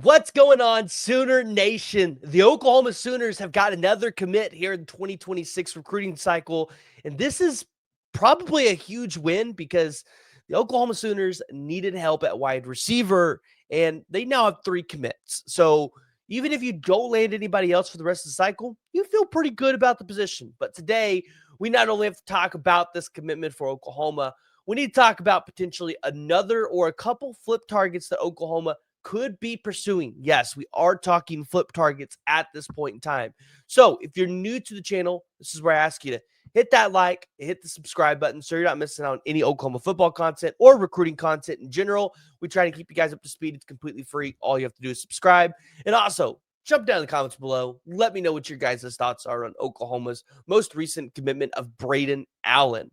What's going on, Sooner Nation? The Oklahoma Sooners have got another commit here in the 2026 recruiting cycle, and this is probably a huge win because the Oklahoma Sooners needed help at wide receiver, and they now have 3 commits. So even if you don't land anybody else for the rest of the cycle, you feel pretty good about the position. But today, we not only have to talk about this commitment for Oklahoma, we need to talk about potentially another or a couple flip targets that Oklahoma could be pursuing. Yes, we are talking flip targets at this point in time. So if you're new to the channel, this is where I ask you to hit that like, hit the subscribe button so you're not missing out on any Oklahoma football content or recruiting content in general. We try to keep you guys up to speed. It's completely free. All you have to do is subscribe. And also, jump down in the comments below. Let me know what your guys' thoughts are on Oklahoma's most recent commitment of Brayden Allen.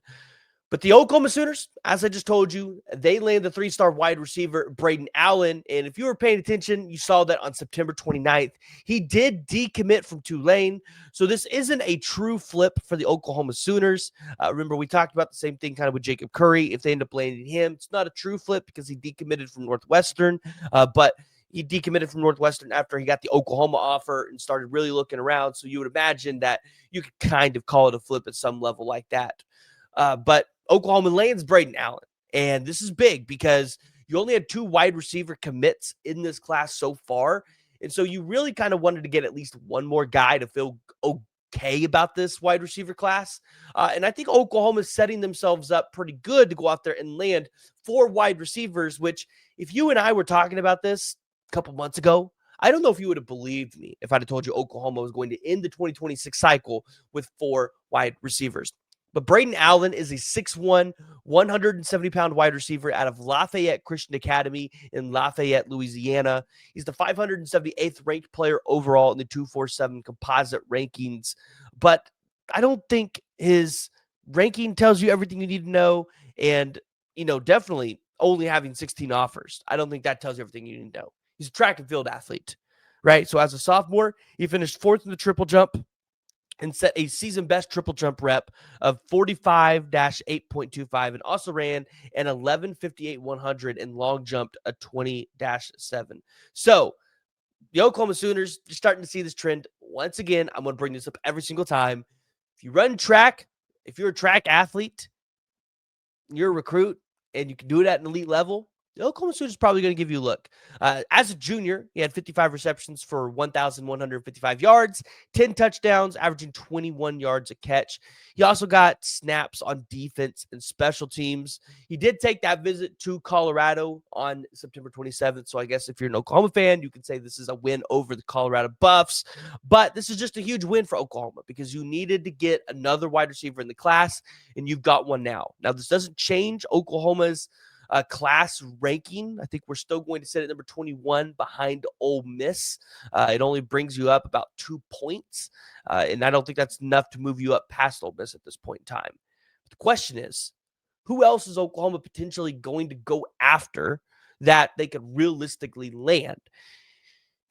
But the Oklahoma Sooners, as I just told you, they landed the 3-star wide receiver, Brayden Allen. And if you were paying attention, you saw that on September 29th, he did decommit from Tulane. So this isn't a true flip for the Oklahoma Sooners. Remember, we talked about the same thing kind of with Jacob Curry. If they end up landing him, it's not a true flip because he decommitted from Northwestern. But he decommitted from Northwestern after he got the Oklahoma offer and started really looking around. So you would imagine that you could kind of call it a flip at some level like that. But Oklahoma lands Brayden Allen. And this is big because you only had 2 wide receiver commits in this class so far. And so you really kind of wanted to get at least one more guy to feel okay about this wide receiver class. And I think Oklahoma is setting themselves up pretty good to go out there and land 4 wide receivers, which if you and I were talking about this a couple months ago, I don't know if you would have believed me if I'd have told you Oklahoma was going to end the 2026 cycle with 4 wide receivers. But Brayden Allen is a 6'1", 170-pound wide receiver out of Lafayette Christian Academy in Lafayette, Louisiana. He's the 578th ranked player overall in the 247 composite rankings. But I don't think his ranking tells you everything you need to know. And, definitely only having 16 offers, I don't think that tells you everything you need to know. He's a track and field athlete, right? So as a sophomore, he finished 4th in the triple jump and set a season best triple jump rep of 45-8.25 and also ran an 11.58-100 and long jumped a 20-7. So the Oklahoma Sooners, you're starting to see this trend. Once again, I'm going to bring this up every single time. If you run track, if you're a track athlete, you're a recruit, and you can do it at an elite level, the Oklahoma Sooners is probably going to give you a look. As a junior, he had 55 receptions for 1,155 yards, 10 touchdowns, averaging 21 yards a catch. He also got snaps on defense and special teams. He did take that visit to Colorado on September 27th. So I guess if you're an Oklahoma fan, you can say this is a win over the Colorado Buffs. But this is just a huge win for Oklahoma because you needed to get another wide receiver in the class, and you've got one now. Now, this doesn't change Oklahoma's class ranking. I think we're still going to sit at number 21 behind Ole Miss. It only brings you up about 2 points, and I don't think that's enough to move you up past Ole Miss at this point in time. But the question is, who else is Oklahoma potentially going to go after that they could realistically land?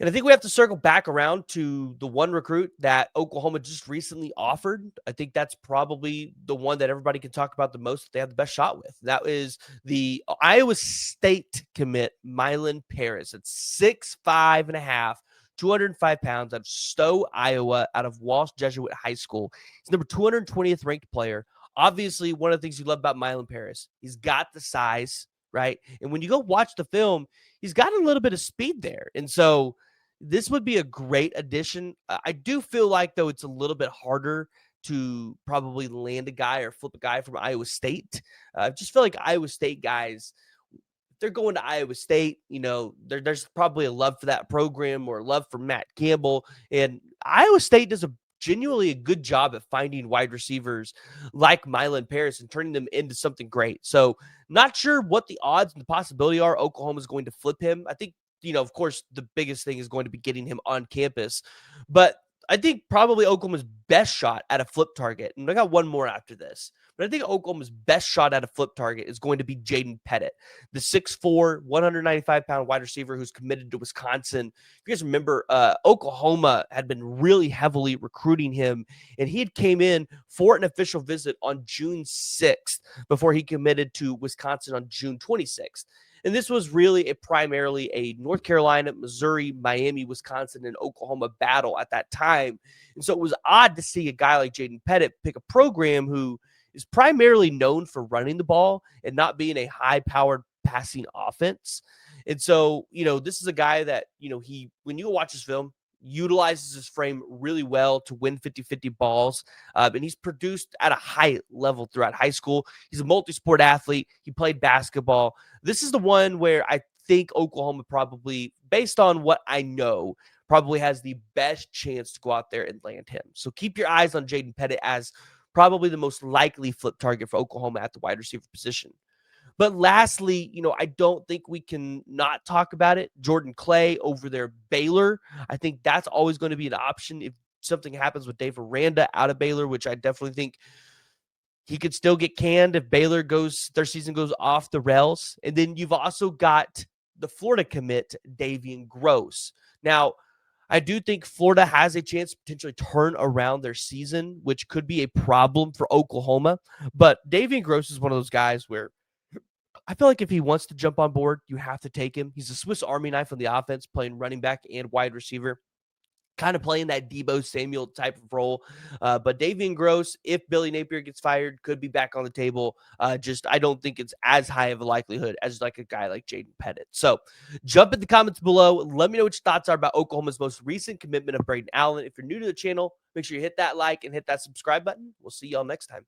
And I think we have to circle back around to the one recruit that Oklahoma just recently offered. I think that's probably the one that everybody can talk about the most that they have the best shot with. That is the Iowa State commit, Milan Paris. It's 6'5.5", 205 pounds out of Stowe, Iowa, out of Walsh Jesuit High School. He's number 220th ranked player. Obviously, one of the things you love about Milan Paris, he's got the size, right? And when you go watch the film, he's got a little bit of speed there. And so this would be a great addition. I do feel like, though, it's a little bit harder to probably land a guy or flip a guy from Iowa State. I just feel like Iowa State guys, if they're going to Iowa State, there's probably a love for that program or love for Matt Campbell. And Iowa State does genuinely a good job at finding wide receivers like Milan Paris and turning them into something great. So not sure what the odds and the possibility are Oklahoma's going to flip him. I think, of course, the biggest thing is going to be getting him on campus. But I think probably Oklahoma's best shot at a flip target, and I got one more after this, but I think Oklahoma's best shot at a flip target is going to be Jaden Pettit, the 6'4", 195-pound wide receiver who's committed to Wisconsin. If you guys remember, Oklahoma had been really heavily recruiting him, and he had came in for an official visit on June 6th before he committed to Wisconsin on June 26th. And this was really primarily a North Carolina, Missouri, Miami, Wisconsin, and Oklahoma battle at that time. And so it was odd to see a guy like Jaden Pettit pick a program who is primarily known for running the ball and not being a high-powered passing offense. And so, this is a guy that, when you watch his film, utilizes his frame really well to win 50-50 balls. And he's produced at a high level throughout high school. He's a multi-sport athlete. He played basketball. This is the one where I think Oklahoma probably, based on what I know, probably has the best chance to go out there and land him. So keep your eyes on Jaden Pettit as probably the most likely flip target for Oklahoma at the wide receiver position. But lastly, I don't think we can not talk about it. Jordan Clay over there, Baylor. I think that's always going to be an option if something happens with Dave Aranda out of Baylor, which I definitely think he could still get canned if their season goes off the rails. And then you've also got the Florida commit, Davian Gross. Now, I do think Florida has a chance to potentially turn around their season, which could be a problem for Oklahoma. But Davian Gross is one of those guys where I feel like if he wants to jump on board, you have to take him. He's a Swiss Army knife on the offense, playing running back and wide receiver, kind of playing that Debo Samuel type of role. But Davian Gross, if Billy Napier gets fired, could be back on the table. I don't think it's as high of a likelihood as like a guy like Jaden Pettit. So jump in the comments below. Let me know what your thoughts are about Oklahoma's most recent commitment of Brayden Allen. If you're new to the channel, make sure you hit that like and hit that subscribe button. We'll see y'all next time.